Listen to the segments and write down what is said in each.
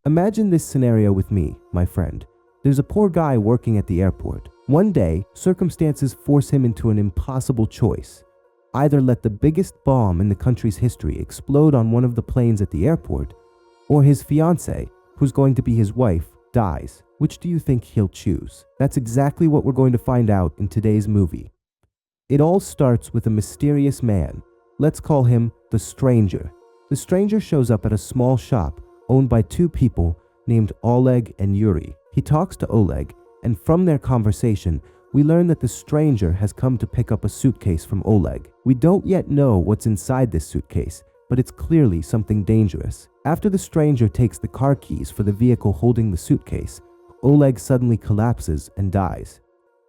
Imagine this scenario with me, my friend. There's a poor guy working at the airport. One day, circumstances force him into an impossible choice. Either let the biggest bomb in the country's history explode on one of the planes at the airport, or his fiancée, who's going to be his wife, dies. Which do you think he'll choose? That's exactly what we're going to find out in today's movie. It all starts with a mysterious man. Let's call him the Stranger. The Stranger shows up at a small shop owned by two people named Oleg and Yuri. He talks to Oleg, and from their conversation, we learn that the Stranger has come to pick up a suitcase from Oleg. We don't yet know what's inside this suitcase, but it's clearly something dangerous. After the Stranger takes the car keys for the vehicle holding the suitcase, Oleg suddenly collapses and dies.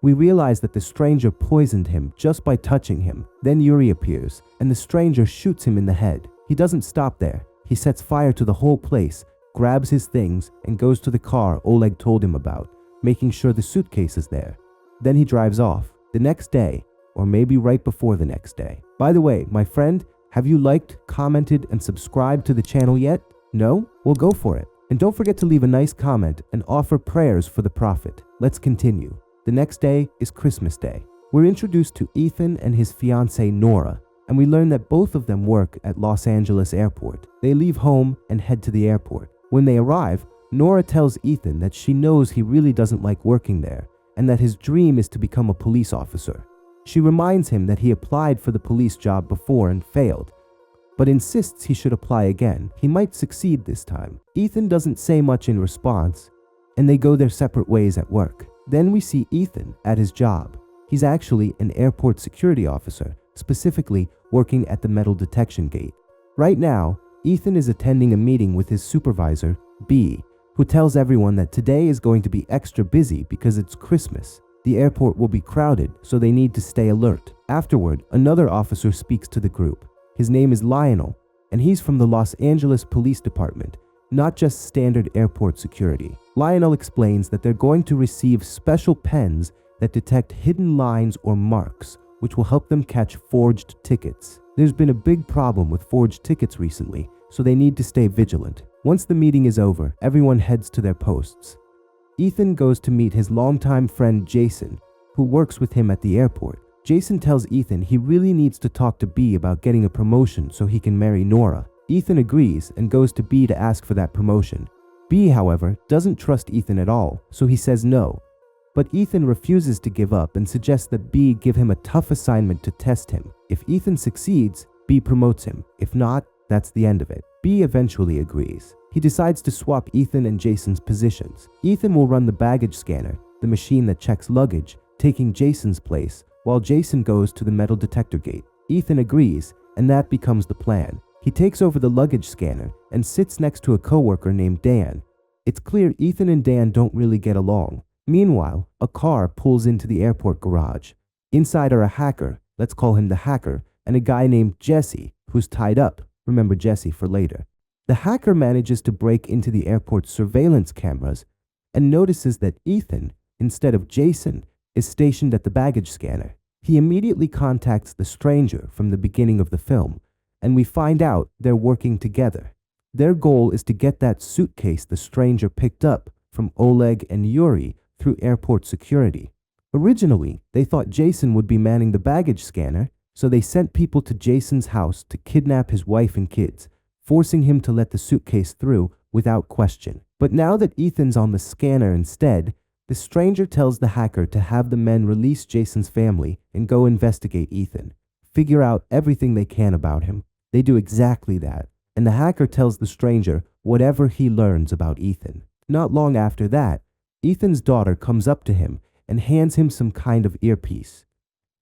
We realize that the Stranger poisoned him just by touching him. Then Yuri appears, and the Stranger shoots him in the head. He doesn't stop there. He sets fire to the whole place, grabs his things, and goes to the car Oleg told him about, making sure the suitcase is there. Then he drives off. The next day, or maybe right before the next day. By the way, my friend, have you liked, commented, and subscribed to the channel yet? No? Well, go for it. And don't forget to leave a nice comment and offer prayers for the Prophet. Let's continue. The next day is Christmas Day. We're introduced to Ethan and his fiancée Nora, and we learn that both of them work at Los Angeles Airport. They leave home and head to the airport. When they arrive, Nora tells Ethan that she knows he really doesn't like working there, and that his dream is to become a police officer. She reminds him that he applied for the police job before and failed, but insists he should apply again. He might succeed this time. Ethan doesn't say much in response, and they go their separate ways at work. Then we see Ethan at his job. He's actually an airport security officer, specifically working at the metal detection gate. Right now, Ethan is attending a meeting with his supervisor, B, who tells everyone that today is going to be extra busy because it's Christmas. The airport will be crowded, so they need to stay alert. Afterward, another officer speaks to the group. His name is Lionel, and he's from the Los Angeles Police Department, not just standard airport security. Lionel explains that they're going to receive special pens that detect hidden lines or marks, which will help them catch forged tickets. There's been a big problem with forged tickets recently, so they need to stay vigilant. Once the meeting is over, everyone heads to their posts. Ethan goes to meet his longtime friend Jason, who works with him at the airport. Jason tells Ethan he really needs to talk to B about getting a promotion so he can marry Nora. Ethan agrees and goes to B to ask for that promotion. B, however, doesn't trust Ethan at all, so he says no. But Ethan refuses to give up and suggests that B give him a tough assignment to test him. If Ethan succeeds, B promotes him. If not, that's the end of it. B eventually agrees. He decides to swap Ethan and Jason's positions. Ethan will run the baggage scanner, the machine that checks luggage, taking Jason's place, while Jason goes to the metal detector gate. Ethan agrees, and that becomes the plan. He takes over the luggage scanner and sits next to a coworker named Dan. It's clear Ethan and Dan don't really get along. Meanwhile, a car pulls into the airport garage. Inside are a hacker, let's call him the hacker, and a guy named Jesse, who's tied up. Remember Jesse for later. The hacker manages to break into the airport's surveillance cameras and notices that Ethan, instead of Jason, is stationed at the baggage scanner. He immediately contacts the Stranger from the beginning of the film, and we find out they're working together. Their goal is to get that suitcase the Stranger picked up from Oleg and Yuri through airport security. Originally, they thought Jason would be manning the baggage scanner, so they sent people to Jason's house to kidnap his wife and kids, forcing him to let the suitcase through without question. But now that Ethan's on the scanner instead, the Stranger tells the hacker to have the men release Jason's family and go investigate Ethan, figure out everything they can about him. They do exactly that, and the hacker tells the Stranger whatever he learns about Ethan. Not long after that, Ethan's daughter comes up to him and hands him some kind of earpiece.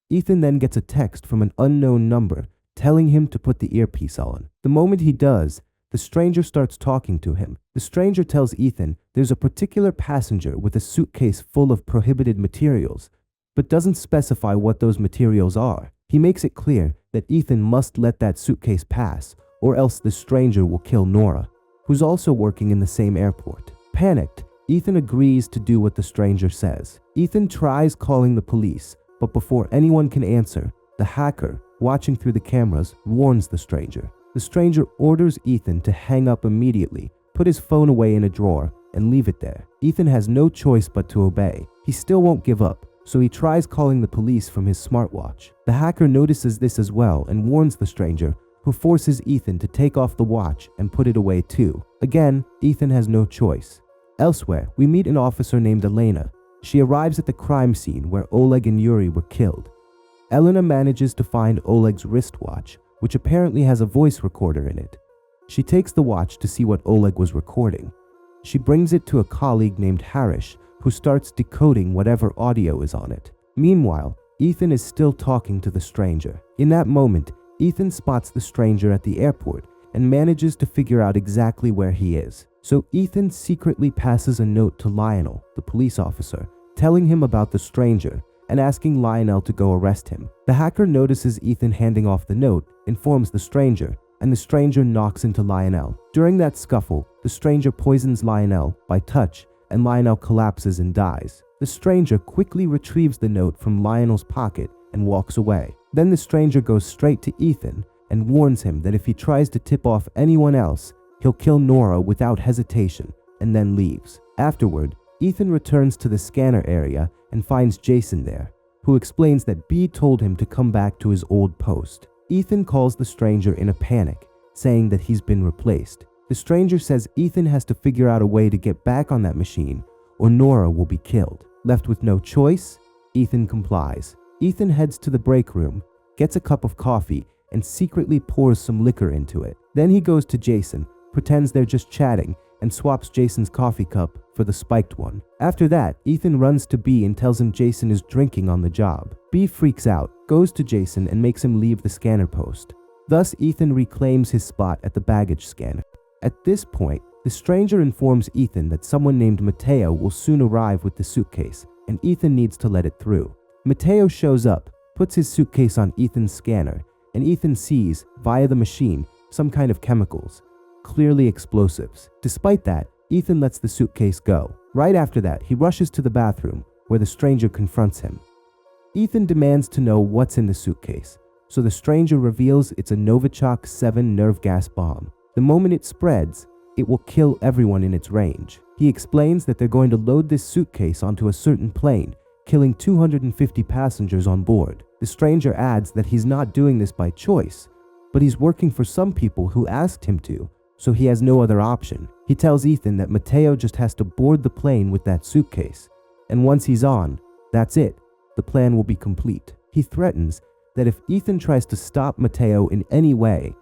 Ethan then gets a text from an unknown number telling him to put the earpiece on. The moment he does, the Stranger starts talking to him. The Stranger tells Ethan there's a particular passenger with a suitcase full of prohibited materials, but doesn't specify what those materials are. He makes it clear that Ethan must let that suitcase pass, or else the Stranger will kill Nora, who's also working in the same airport. Panicked, Ethan agrees to do what the Stranger says. Ethan tries calling the police, but before anyone can answer, the hacker, watching through the cameras, warns the Stranger. The Stranger orders Ethan to hang up immediately, put his phone away in a drawer, and leave it there. Ethan has no choice but to obey. He still won't give up, so he tries calling the police from his smartwatch. The hacker notices this as well and warns the stranger, who forces Ethan to take off the watch and put it away too. Again, Ethan has no choice. Elsewhere, we meet an officer named Elena. She arrives at the crime scene where Oleg and Yuri were killed. Elena manages to find Oleg's wristwatch, which apparently has a voice recorder in it. She takes the watch to see what Oleg was recording. She brings it to a colleague named Harish, who starts decoding whatever audio is on it. Meanwhile, Ethan is still talking to the stranger. In that moment, Ethan spots the stranger at the airport and manages to figure out exactly where he is. So Ethan secretly passes a note to Lionel, the police officer, telling him about the stranger and asking Lionel to go arrest him. The hacker notices Ethan handing off the note, informs the stranger, and the stranger knocks into Lionel. During that scuffle, the stranger poisons Lionel by touch, and Lionel collapses and dies. The stranger quickly retrieves the note from Lionel's pocket and walks away. Then the stranger goes straight to Ethan and warns him that if he tries to tip off anyone else, he'll kill Nora without hesitation, and then leaves. Afterward, Ethan returns to the scanner area and finds Jason there, who explains that B told him to come back to his old post. Ethan calls the stranger in a panic, saying that he's been replaced. The stranger says Ethan has to figure out a way to get back on that machine, or Nora will be killed. Left with no choice, Ethan complies. Ethan heads to the break room, gets a cup of coffee, and secretly pours some liquor into it. Then he goes to Jason, pretends they're just chatting, and swaps Jason's coffee cup for the spiked one. After that, Ethan runs to B and tells him Jason is drinking on the job. B freaks out, goes to Jason, and makes him leave the scanner post. Thus, Ethan reclaims his spot at the baggage scanner. At this point, the stranger informs Ethan that someone named Mateo will soon arrive with the suitcase, and Ethan needs to let it through. Mateo shows up, puts his suitcase on Ethan's scanner, and Ethan sees, via the machine, some kind of chemicals, clearly explosives. Despite that, Ethan lets the suitcase go. Right after that, he rushes to the bathroom, where the stranger confronts him. Ethan demands to know what's in the suitcase, so the stranger reveals it's a Novichok 7 nerve gas bomb. The moment it spreads, it will kill everyone in its range. He explains that they're going to load this suitcase onto a certain plane, killing 250 passengers on board. The stranger adds that he's not doing this by choice, but he's working for some people who asked him to, so he has no other option. He tells Ethan that Mateo just has to board the plane with that suitcase, and once he's on, that's it. The plan will be complete. He threatens that if Ethan tries to stop Mateo in any way,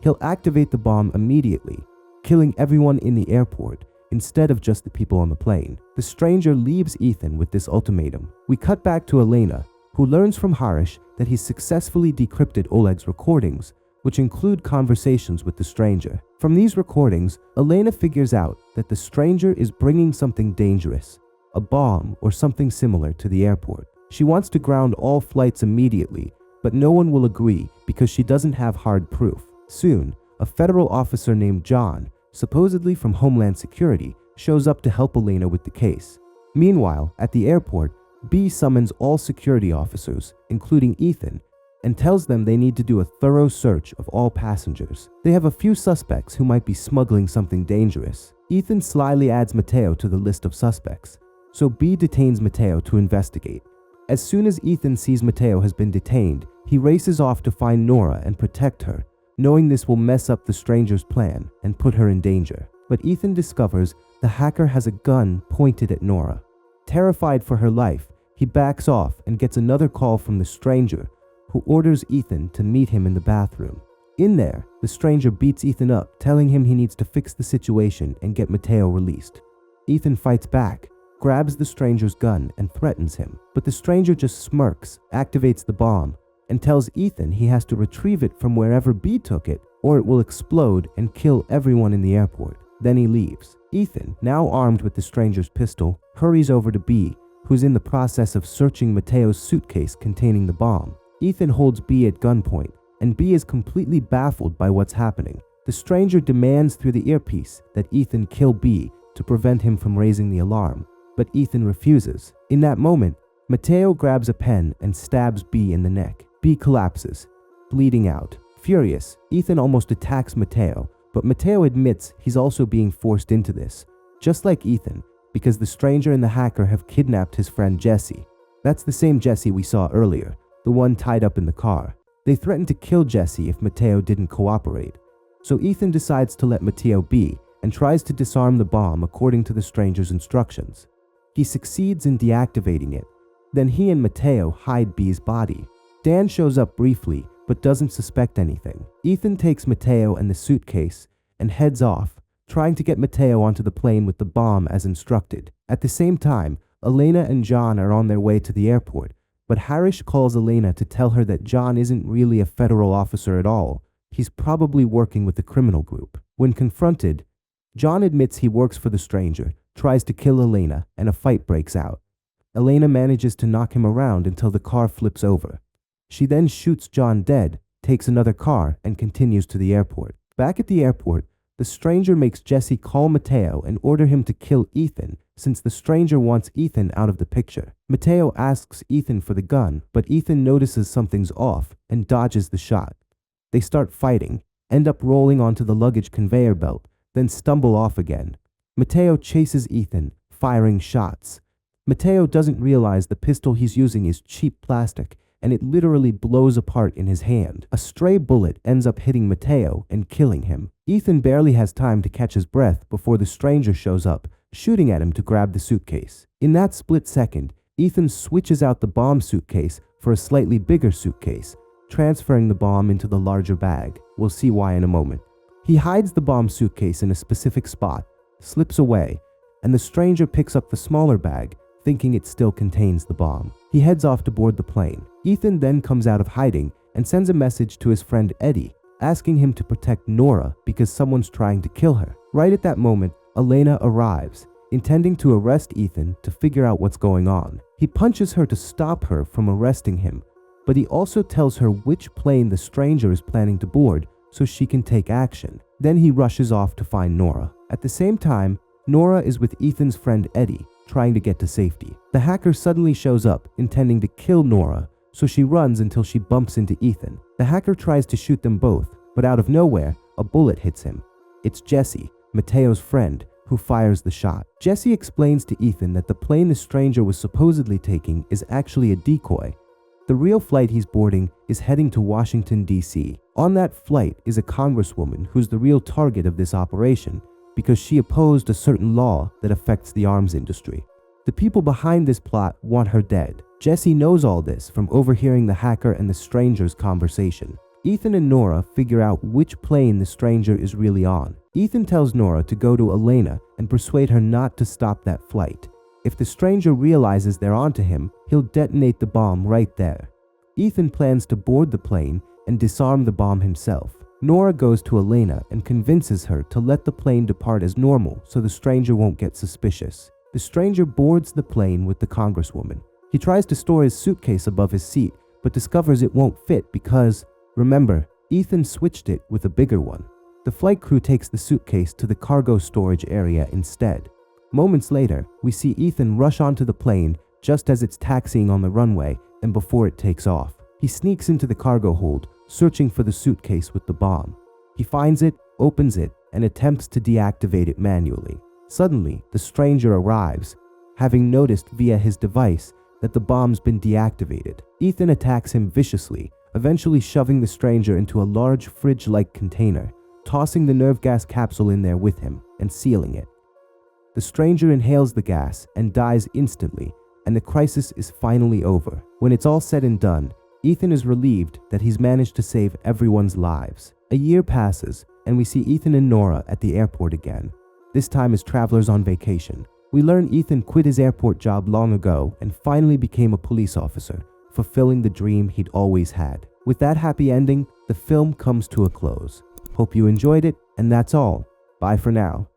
he'll activate the bomb immediately, killing everyone in the airport instead of just the people on the plane. The stranger leaves Ethan with this ultimatum. We cut back to Elena, who learns from Harish that he's successfully decrypted Oleg's recordings, which include conversations with the stranger. From these recordings, Elena figures out that the stranger is bringing something dangerous, a bomb or something similar, to the airport. She wants to ground all flights immediately, but no one will agree because she doesn't have hard proof. Soon, a federal officer named John, supposedly from Homeland Security, shows up to help Elena with the case. Meanwhile, at the airport, B summons all security officers, including Ethan, and tells them they need to do a thorough search of all passengers. They have a few suspects who might be smuggling something dangerous. Ethan slyly adds Mateo to the list of suspects, so B detains Mateo to investigate. As soon as Ethan sees Mateo has been detained, he races off to find Nora and protect her, knowing this will mess up the stranger's plan and put her in danger. But Ethan discovers the hacker has a gun pointed at Nora. Terrified for her life, he backs off and gets another call from the stranger, who orders Ethan to meet him in the bathroom. In there, the stranger beats Ethan up, telling him he needs to fix the situation and get Mateo released. Ethan fights back, grabs the stranger's gun, and threatens him. But the stranger just smirks, activates the bomb, and tells Ethan he has to retrieve it from wherever B took it, or it will explode and kill everyone in the airport. Then he leaves. Ethan, now armed with the stranger's pistol, hurries over to B, who's in the process of searching Mateo's suitcase containing the bomb. Ethan holds B at gunpoint, and B is completely baffled by what's happening. The stranger demands through the earpiece that Ethan kill B to prevent him from raising the alarm, but Ethan refuses. In that moment, Mateo grabs a pen and stabs B in the neck. B collapses, bleeding out. Furious, Ethan almost attacks Mateo, But Mateo admits he's also being forced into this, just like Ethan, because the stranger and the hacker have kidnapped his friend Jesse. That's the same Jesse we saw earlier, the one tied up in the car. They threatened to kill Jesse if Mateo didn't cooperate. So Ethan decides to let Mateo be and tries to disarm the bomb according to the stranger's instructions. He succeeds in deactivating it. Then he and Mateo hide B's body. Dan shows up briefly, but doesn't suspect anything. Ethan takes Mateo and the suitcase and heads off, trying to get Mateo onto the plane with the bomb as instructed. At the same time, Elena and John are on their way to the airport, but Harish calls Elena to tell her that John isn't really a federal officer at all. He's probably working with the criminal group. When confronted, John admits he works for the stranger, tries to kill Elena, and a fight breaks out. Elena manages to knock him around until the car flips over. She then shoots John dead, takes another car, and continues to the airport. Back at the airport, the stranger makes Jesse call Mateo and order him to kill Ethan, since the stranger wants Ethan out of the picture. Mateo asks Ethan for the gun, but Ethan notices something's off and dodges the shot. They start fighting, end up rolling onto the luggage conveyor belt, then stumble off again. Mateo chases Ethan, firing shots. Mateo doesn't realize the pistol he's using is cheap plastic, and it literally blows apart in his hand. A stray bullet ends up hitting Mateo and killing him. Ethan barely has time to catch his breath before the stranger shows up, shooting at him to grab the suitcase. In that split second, Ethan switches out the bomb suitcase for a slightly bigger suitcase, transferring the bomb into the larger bag. We'll see why in a moment. He hides the bomb suitcase in a specific spot, slips away, and the stranger picks up the smaller bag, thinking it still contains the bomb. He heads off to board the plane. Ethan then comes out of hiding and sends a message to his friend Eddie, asking him to protect Nora because someone's trying to kill her. Right at that moment, Elena arrives, intending to arrest Ethan to figure out what's going on. He punches her to stop her from arresting him, but he also tells her which plane the stranger is planning to board so she can take action. Then he rushes off to find Nora. At the same time, Nora is with Ethan's friend Eddie, trying to get to safety. The hacker suddenly shows up, intending to kill Nora, so she runs until she bumps into Ethan. The hacker tries to shoot them both, but out of nowhere, a bullet hits him. It's Jesse, Mateo's friend, who fires the shot. Jesse explains to Ethan that the plane the stranger was supposedly taking is actually a decoy. The real flight he's boarding is heading to Washington, D.C. On that flight is a congresswoman who's the real target of this operation, because she opposed a certain law that affects the arms industry. The people behind this plot want her dead. Jesse knows all this from overhearing the hacker and the stranger's conversation. Ethan and Nora figure out which plane the stranger is really on. Ethan tells Nora to go to Elena and persuade her not to stop that flight. If the stranger realizes they're onto him, he'll detonate the bomb right there. Ethan plans to board the plane and disarm the bomb himself. Nora goes to Elena and convinces her to let the plane depart as normal so the stranger won't get suspicious. The stranger boards the plane with the congresswoman. He tries to store his suitcase above his seat, but discovers it won't fit because, remember, Ethan switched it with a bigger one. The flight crew takes the suitcase to the cargo storage area instead. Moments later, we see Ethan rush onto the plane just as it's taxiing on the runway and before it takes off. He sneaks into the cargo hold, searching for the suitcase with the bomb. He finds it, opens it, and attempts to deactivate it manually. Suddenly, the stranger arrives, having noticed via his device that the bomb's been deactivated. Ethan attacks him viciously, eventually shoving the stranger into a large fridge-like container, tossing the nerve gas capsule in there with him and sealing it. The stranger inhales the gas and dies instantly, and the crisis is finally over. When it's all said and done, Ethan is relieved that he's managed to save everyone's lives. A year passes, and we see Ethan and Nora at the airport again, this time as travelers on vacation. We learn Ethan quit his airport job long ago and finally became a police officer, fulfilling the dream he'd always had. With that happy ending, the film comes to a close. Hope you enjoyed it, and that's all. Bye for now.